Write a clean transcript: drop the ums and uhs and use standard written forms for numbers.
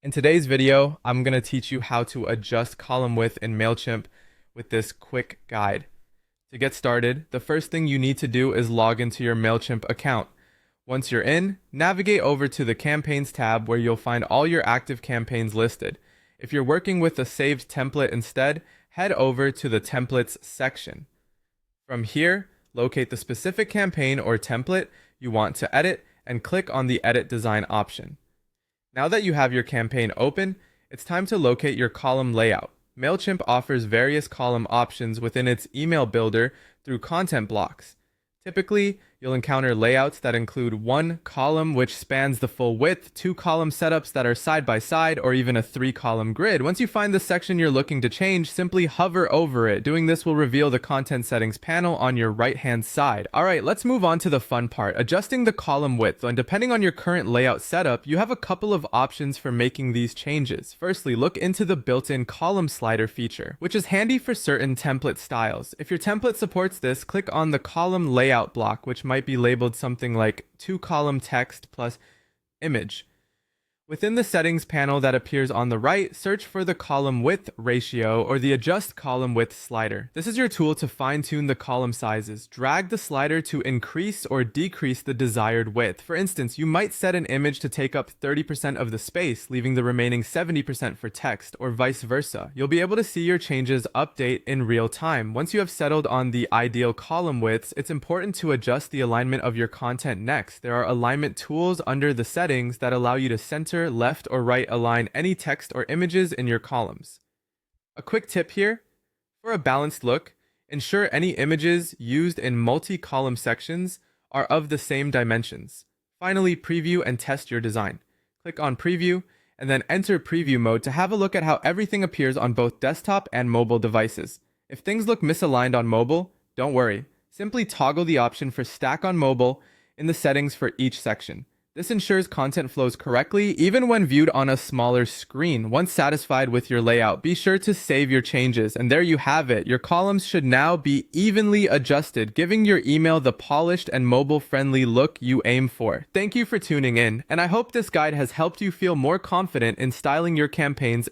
In today's video, I'm going to teach you how to adjust column width in Mailchimp with this quick guide. To get started, the first thing you need to do is log into your Mailchimp account. Once you're in, navigate over to the Campaigns tab where you'll find all your active campaigns listed. If you're working with a saved template instead, head over to the Templates section. From here, locate the specific campaign or template you want to edit and click on the Edit Design option. Now that you have your campaign open, it's time to locate your column layout. Mailchimp offers various column options within its email builder through content blocks. Typically, you'll encounter layouts that include one column which spans the full width, two column setups that are side by side, or even a 3-column grid. Once you find the section you're looking to change, simply hover over it. Doing this will reveal the content settings panel on your right-hand side. Alright, let's move on to the fun part, adjusting the column width. And depending on your current layout setup, you have a couple of options for making these changes. Firstly, look into the built-in column slider feature, which is handy for certain template styles. If your template supports this, click on the column layout block, which might be labeled something like 2-column text plus image. Within the settings panel that appears on the right, search for the column width ratio or the adjust column width slider. This is your tool to fine-tune the column sizes. Drag the slider to increase or decrease the desired width. For instance, you might set an image to take up 30% of the space, leaving the remaining 70% for text, or vice versa. You'll be able to see your changes update in real time. Once you have settled on the ideal column widths, it's important to adjust the alignment of your content next. There are alignment tools under the settings that allow you to center, left or right align any text or images in your columns. A quick tip here, for a balanced look, ensure any images used in multi-column sections are of the same dimensions. Finally, preview and test your design. Click on preview and then enter preview mode to have a look at how everything appears on both desktop and mobile devices. If things look misaligned on mobile, don't worry. Simply toggle the option for stack on mobile in the settings for each section. This ensures content flows correctly even when viewed on a smaller screen. Once satisfied with your layout, be sure to save your changes. And there you have it. Your columns should now be evenly adjusted, giving your email the polished and mobile-friendly look you aim for. Thank you for tuning in, and I hope this guide has helped you feel more confident in styling your campaigns